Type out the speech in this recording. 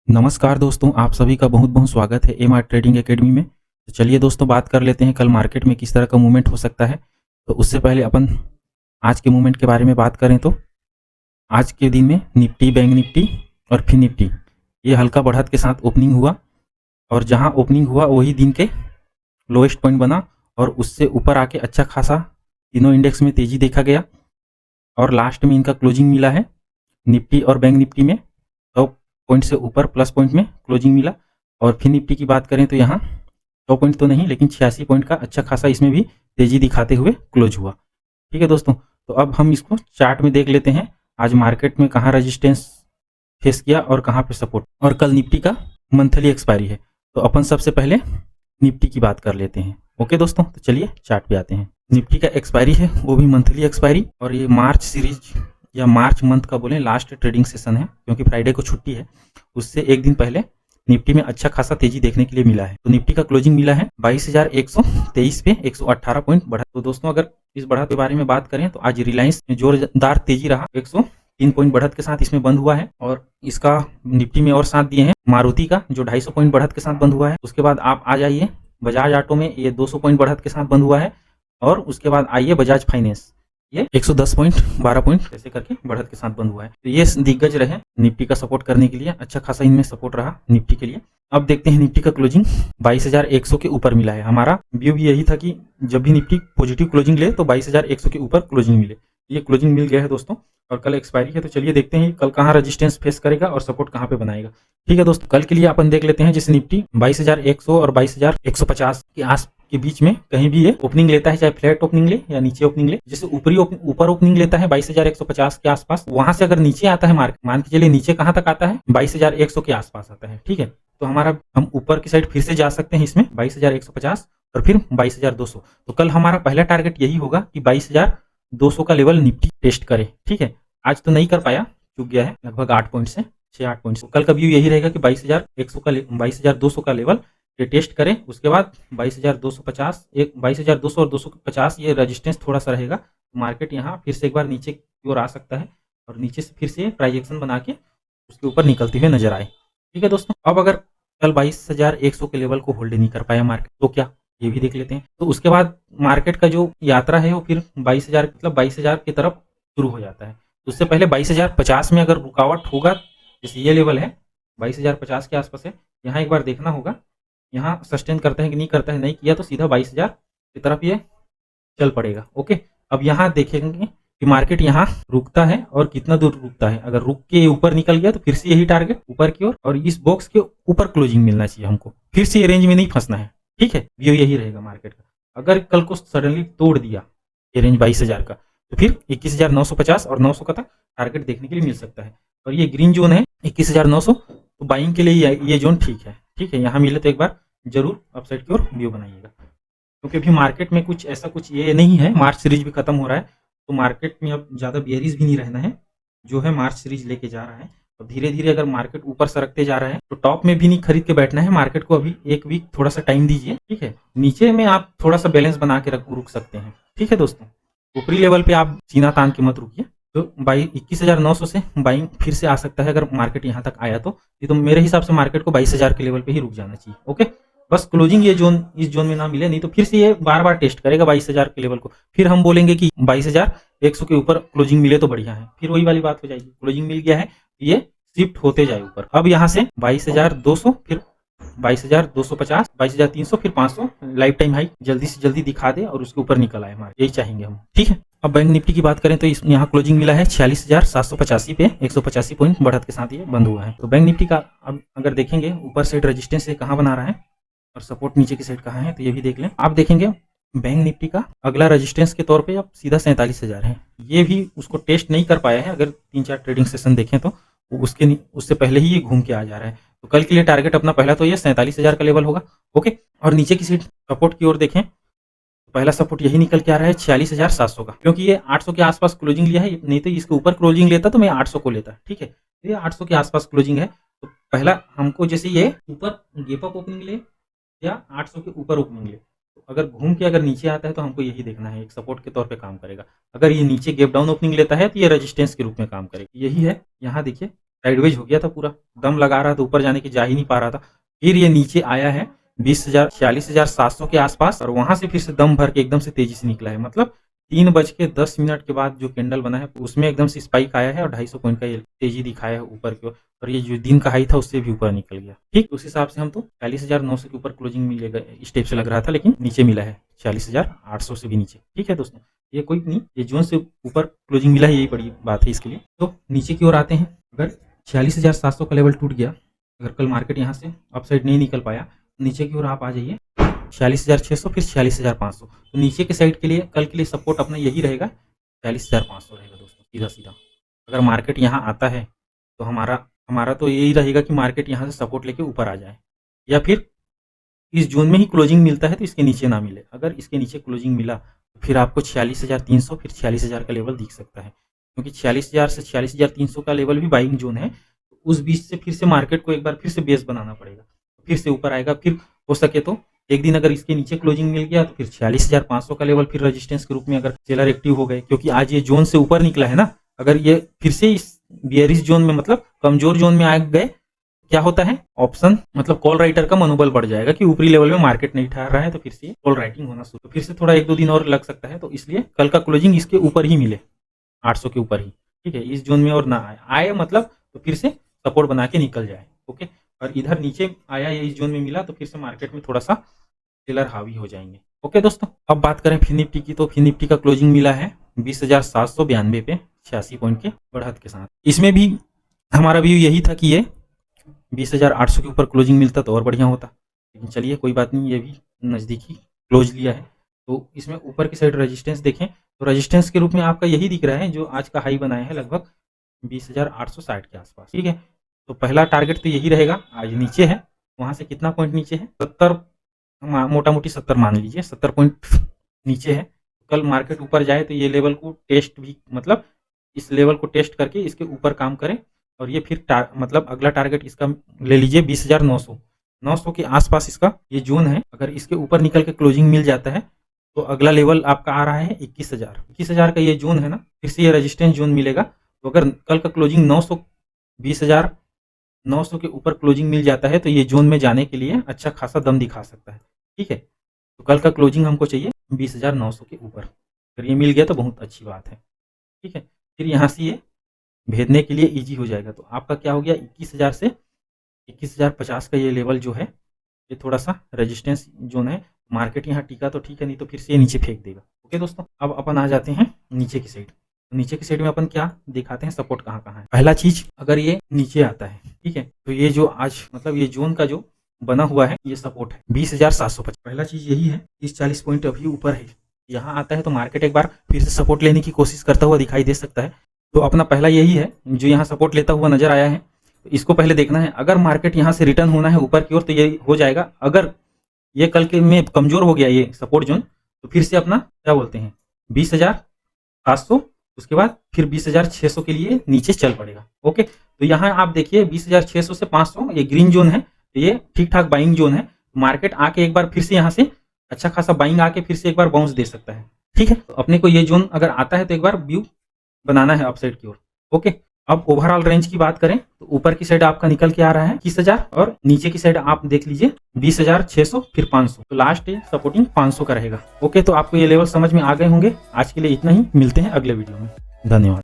नमस्कार दोस्तों, आप सभी का बहुत बहुत स्वागत है एम आर ट्रेडिंग एकेडमी में। तो चलिए दोस्तों, बात कर लेते हैं कल मार्केट में किस तरह का मूवमेंट हो सकता है। तो उससे पहले अपन आज के मूवमेंट के बारे में बात करें तो आज के दिन में निफ्टी, बैंक निफ्टी और फिर निफ्टी ये हल्का बढ़त के साथ ओपनिंग हुआ और जहां ओपनिंग हुआ वही दिन के लोएस्ट पॉइंट बना और उससे ऊपर आके अच्छा खासा तीनों इंडेक्स में तेजी देखा गया और लास्ट में इनका क्लोजिंग मिला है। निफ्टी और बैंक निफ्टी में 100 पॉइंट से ऊपर प्लस पॉइंट में क्लोजिंग मिला और फिर निफ्टी की बात करें तो यहाँ 100 पॉइंट तो नहीं लेकिन 86 पॉइंट का अच्छा खासा इसमें भी तेजी दिखाते हुए क्लोज हुआ। ठीक है दोस्तों, तो अब हम इसको चार्ट में देख लेते हैं आज मार्केट में कहाँ रेजिस्टेंस फेस किया और कहाँ पे सपोर्ट। और कल निफ्टी का मंथली एक्सपायरी है तो अपन सबसे पहले निफ्टी की बात कर लेते हैं। ओके दोस्तों, तो चलिए चार्ट पे आते हैं। निफ्टी का एक्सपायरी है वो भी मंथली एक्सपायरी और ये मार्च सीरीज या मार्च मंथ का बोले लास्ट ट्रेडिंग सेशन है क्योंकि फ्राइडे को छुट्टी है। उससे एक दिन पहले निफ्टी में अच्छा खासा तेजी देखने के लिए मिला है। तो निफ्टी का क्लोजिंग मिला है 22,123 पे 118 पॉइंट बढ़ा। तो दोस्तों अगर इस बढ़त के बारे में बात करें तो आज रिलायंस में जोरदार तेजी रहा, 103 पॉइंट बढ़त के साथ इसमें बंद हुआ है और इसका निफ्टी में और साथ दिए हैं मारुति का जो 250 पॉइंट बढ़त के साथ बंद हुआ है। उसके बाद आप आ जाइए बजाज ऑटो में, ये 200 पॉइंट बढ़त के साथ बंद हुआ है और उसके बाद आइए बजाज फाइनेंस, ये 110 पॉइंट 12 पॉइंट ऐसे करके बढ़त के साथ बंद हुआ है। तो ये दिग्गज रहे निफ्टी का सपोर्ट करने के लिए, अच्छा खासा इनमें सपोर्ट रहा निफ्टी के लिए। अब देखते हैं निफ्टी का क्लोजिंग 22,100 के ऊपर मिला है। हमारा व्यू भी यही था कि जब भी निफ्टी पॉजिटिव क्लोजिंग ले तो 22,100 के ऊपर क्लोजिंग मिले। ये क्लोजिंग मिल गया है दोस्तों और कल एक्सपायरी है। तो चलिए देखते हैं कल कहाँ रेजिस्टेंस फेस करेगा और सपोर्ट कहाँ पे बनाएगा। ठीक है दोस्तों, कल के लिए अपन देख लेते हैं जैसे निफ्टी 22,100 और 22,150 के आस के बीच में कहीं भी ये ओपनिंग लेता है, चाहे फ्लैट ओपनिंग ले या नीचे ओपनिंग ले। जैसे ऊपर ओपनिंग लेता है 22,150 के आसपास, वहां से अगर नीचे आता है मार्केट, मान के चलिए नीचे कहां तक आता है 22,100 के आसपास आता है। ठीक है, तो हम ऊपर की साइड फिर से जा सकते हैं इसमें 22,150 और फिर 22,200। तो कल हमारा पहला टारगेट यही होगा कि 22,200 का लेवल निफ्टी टेस्ट करे। ठीक है, आज तो नहीं कर पाया, चूक गया है लगभग 8 पॉइंट से 6-8 पॉइंट से। कल का व्यू यही रहेगा कि 22,200 का लेवल ये टेस्ट करें। उसके बाद 22,250, एक 22,200 और 250 ये रेजिस्टेंस थोड़ा सा रहेगा। मार्केट यहाँ फिर से एक बार नीचे की ओर आ सकता है और नीचे से फिर से ट्रांजैक्शन बना के उसके ऊपर निकलते हुए नजर आए। ठीक है दोस्तों, अब अगर कल 22,100 के लेवल को होल्ड नहीं कर पाया मार्केट तो क्या, ये भी देख लेते हैं। तो उसके बाद मार्केट का जो यात्रा है वो फिर 22,000 मतलब 22,000 की तरफ शुरू हो जाता है। तो उससे पहले 22,050 में अगर रुकावट होगा, जैसे ये लेवल है 22,050 के आसपास है, यहाँ एक बार देखना होगा यहाँ सस्टेन करता है कि नहीं करता है। नहीं किया तो सीधा 22,000 की तरफ ये चल पड़ेगा। ओके, अब यहाँ देखेंगे कि मार्केट यहाँ रुकता है और कितना दूर रुकता है। अगर रुक के ऊपर निकल गया तो फिर से यही टारगेट ऊपर की ओर और इस बॉक्स के ऊपर क्लोजिंग मिलना चाहिए हमको, फिर से ये रेंज में नहीं फंसना है। ठीक है, व्यू यही रहेगा मार्केट का। अगर कल को सडनली तोड़ दिया ये रेंज 22,000 का तो फिर 21,950 और 900 का तक टारगेट देखने के लिए मिल सकता है। और ये ग्रीन जोन है 21,900, तो बाइंग के लिए ये जोन ठीक है। ठीक है, यहाँ मिले तो एक बार जरूर अपसाइड की ओर व्यू बनाइएगा क्योंकि अभी मार्केट में कुछ ऐसा कुछ ये नहीं है। मार्च सीरीज भी खत्म हो रहा है तो मार्केट में अब ज़्यादा बियरिश भी नहीं रहना है, जो है मार्च सीरीज लेके जा रहा है। तो धीरे धीरे अगर मार्केट ऊपर सरकते जा रहा है तो टॉप में भी नहीं खरीद के बैठना है मार्केट को, अभी एक वीक थोड़ा सा टाइम दीजिए। ठीक है, नीचे में आप थोड़ा सा बैलेंस बना के रुक सकते हैं। ठीक है दोस्तों, ऊपरी लेवल पे आप सीना तान के मत रुकिए। तो 21,900 से बाइंग फिर से आ सकता है अगर मार्केट यहाँ तक आया तो। ये तो मेरे हिसाब से मार्केट को 22,000 के लेवल पे ही रुक जाना चाहिए। ओके, बस क्लोजिंग ये जोन इस जोन में ना मिले, नहीं तो फिर से ये बार बार टेस्ट करेगा 22,000 के लेवल को। फिर हम बोलेंगे कि 22,100 के ऊपर क्लोजिंग मिले तो बढ़िया है, फिर वही वाली बात हो जाएगी। क्लोजिंग मिल गया है, ये शिफ्ट होते जाए ऊपर। अब यहाँ से 22,200, फिर 22,250, 22,300, फिर 500 लाइफ टाइम हाई जल्दी से जल्दी दिखा दे और उसके ऊपर निकल आए हमारे, यही चाहेंगे हम। ठीक है, अब बैंक निफ्टी की बात करें तो यहाँ क्लोजिंग मिला है 46,785 पे 185 पॉइंट बढ़त के साथ ये बंद हुआ है। तो बैंक निफ्टी का अब अगर देखेंगे ऊपर साइड रेजिस्टेंस से कहाँ बना रहा है और सपोर्ट नीचे की साइड कहाँ है, तो ये भी देख लें। आप देखेंगे बैंक निफ्टी का अगला रेजिस्टेंस के तौर पे अब सीधा 47,000 है। ये भी उसको टेस्ट नहीं कर पाया है, अगर 3-4 ट्रेडिंग सेशन देखें तो उससे पहले ही ये घूम के आ जा रहा है। तो कल के लिए टारगेट अपना पहला तो ये 47,000 का लेवल होगा। ओके, और नीचे की साइड सपोर्ट की ओर देखें, पहला सपोर्ट यही निकल के आ रहा है 46,700 का, क्योंकि ये 800 के आसपास क्लोजिंग लिया है। नहीं तो इसके ऊपर क्लोजिंग लेता तो मैं 800 को लेता। ठीक है, ये 800 के आसपास क्लोजिंग है। तो पहला हमको जैसे ये ऊपर गैप अप ओपनिंग ले या 800 के ऊपर ओपनिंग ले, तो अगर घूम के अगर नीचे आता है तो हमको यही देखना है, एक सपोर्ट के तौर पे काम करेगा। अगर ये नीचे गैप डाउन ओपनिंग लेता है तो ये रेजिस्टेंस के रूप में काम करेगा। यही है, यहाँ देखिए साइडवेज हो गया था, पूरा दम लगा रहा था, ऊपर जाने की जा ही नहीं पा रहा था। फिर ये नीचे आया है 20,000 46,700 के आसपास, और वहां से फिर से दम भर के एकदम से तेजी से निकला है। मतलब 3:10 के बाद जो कैंडल बना है उसमें एकदम से स्पाइक आया है और 250 पॉइंट का ये तेजी दिखाया है ऊपर की ओर, और ये जो दिन का हाई था उससे भी ऊपर निकल गया। ठीक, उस हिसाब से हम तो 40,900 के ऊपर क्लोजिंग मिलेगा इस टाइप से लग रहा था, लेकिन नीचे मिला है 40,800 से भी नीचे। ठीक है दोस्तों, ये कोई नहीं, ये जोन से ऊपर क्लोजिंग मिला है, यही बड़ी बात है इसके लिए। तो नीचे की ओर आते हैं, अगर 46,700 का लेवल टूट गया, अगर कल मार्केट यहाँ से अपसाइड नहीं निकल पाया, नीचे की ओर आप आ जाइए 46,600 फिर 46,500। तो नीचे के साइड के लिए कल के लिए सपोर्ट अपना यही रहेगा, 46,500 रहेगा दोस्तों, सीधा सीधा। अगर मार्केट यहाँ आता है तो हमारा तो यही रहेगा कि मार्केट यहाँ से सपोर्ट लेके ऊपर आ जाए, या फिर इस जोन में ही क्लोजिंग मिलता है तो इसके नीचे ना मिले। अगर इसके नीचे क्लोजिंग मिला तो फिर आपको 46,300 फिर 46,000 का लेवल दिख सकता है, क्योंकि 46,000 से 46,300 का लेवल भी बाइंग जोन है। तो उस बीच से फिर से मार्केट को एक बार फिर से बेस बनाना पड़ेगा, फिर से ऊपर आएगा। फिर हो सके तो एक दिन अगर इसके नीचे क्लोजिंग मिल गया तो फिर 46,500 का लेवल फिर रेजिस्टेंस के रूप में अगर सेलर एक्टिव हो गए, क्योंकि आज ये जोन से ऊपर निकला है ना, अगर ये फिर से इस बियरिश जोन में मतलब कमजोर जोन में आ गए, क्या होता है ऑप्शन मतलब कॉल राइटर का मनोबल बढ़ जाएगा कि ऊपरी लेवल में मार्केट नहीं ठहर रहा है, तो फिर से कॉल राइटिंग होना शुरू, तो फिर से थोड़ा 1-2 दिन और लग सकता है। तो इसलिए कल का क्लोजिंग इसके ऊपर ही मिले, 800 के ऊपर ही। ठीक है, इस जोन में और ना आए मतलब तो फिर से सपोर्ट बना के निकल जाए। ओके, और इधर नीचे आया या इस जोन में मिला तो फिर से मार्केट में थोड़ा सा सेलर हावी हो जाएंगे। ओके दोस्तों, अब बात करें फिर निफ्टी की, तो फिर निफ्टी का क्लोजिंग मिला है 20,792 पे 86 पॉइंट के बढ़त के साथ। इसमें भी हमारा व्यू यही था कि ये 20,800 के ऊपर क्लोजिंग मिलता तो और बढ़िया होता, लेकिन चलिए कोई बात नहीं, ये भी नज़दीकी क्लोज लिया है। तो इसमें ऊपर की साइड रेजिस्टेंस देखें तो रेजिस्टेंस के रूप में आपका यही दिख रहा है, जो आज का हाई बनाया है लगभग 20,860 के आसपास। ठीक है, तो पहला टारगेट तो यही रहेगा। आज नीचे है, वहां से कितना पॉइंट नीचे है, 70, मोटा मोटी 70 मान लीजिए, 70 पॉइंट नीचे है। कल मार्केट ऊपर जाए तो ये लेवल को टेस्ट भी मतलब इस लेवल को टेस्ट करके इसके ऊपर काम करें, और ये फिर मतलब अगला टारगेट इसका ले लीजिए 20,900 के आसपास इसका ये जोन है। अगर इसके ऊपर निकल के क्लोजिंग मिल जाता है तो अगला लेवल आपका आ रहा है 21,000 का ये जोन है ना, फिर से ये रेजिस्टेंस जोन मिलेगा। तो अगर कल का क्लोजिंग 20,900 के ऊपर क्लोजिंग मिल जाता है तो ये जोन में जाने के लिए अच्छा खासा दम दिखा सकता है। ठीक है, तो कल का क्लोजिंग हमको चाहिए 20,900 के ऊपर, अगर ये मिल गया तो बहुत अच्छी बात है। ठीक है, फिर यहाँ से ये भेजने के लिए इजी हो जाएगा। तो आपका क्या हो गया, 21,000 से 21,050 का ये लेवल जो है ये थोड़ा सा रेजिस्टेंस जोन है। मार्केट यहाँ टिका तो ठीक है, नहीं तो फिर से ये नीचे फेंक देगा। ओके दोस्तों, अब अपन आ जाते हैं नीचे की साइड। नीचे की साइड में अपन क्या दिखाते हैं, सपोर्ट कहाँ कहाँ है। पहला चीज, अगर ये नीचे आता है, ठीक है, तो ये जो आज मतलब ये जोन का जो बना हुआ है ये सपोर्ट है 20,750। पहला चीज यही है, 30-40 पॉइंट अभी ऊपर है, यहाँ आता है तो मार्केट एक बार फिर से सपोर्ट लेने की कोशिश करता हुआ दिखाई दे सकता है। तो अपना पहला यही है, जो यहाँ सपोर्ट लेता हुआ नजर आया है, तो इसको पहले देखना है। अगर मार्केट यहाँ से रिटर्न होना है ऊपर की ओर तो ये हो जाएगा। अगर ये कल के में कमजोर हो गया ये सपोर्ट जोन, तो फिर से अपना क्या बोलते हैं 20,700, उसके बाद फिर 20,600 के लिए नीचे चल पड़ेगा। ओके, तो यहाँ आप देखिए 20,600 से 500 ये ग्रीन जोन है, तो ये ठीक ठाक बाइंग जोन है। मार्केट आके एक बार फिर से यहाँ से अच्छा खासा बाइंग आके फिर से एक बार बाउंस दे सकता है। ठीक है, तो अपने को ये जोन अगर आता है तो एक बार व्यू बनाना है अपसाइड की ओर। ओके, अब ओवरऑल रेंज की बात करें तो ऊपर की साइड आपका निकल के आ रहा है 21,000, और नीचे की साइड आप देख लीजिए 20,600 फिर 500, तो लास्ट सपोर्टिंग 500 का रहेगा। ओके, तो आपको ये लेवल समझ में आ गए होंगे। आज के लिए इतना ही, मिलते हैं अगले वीडियो में, धन्यवाद।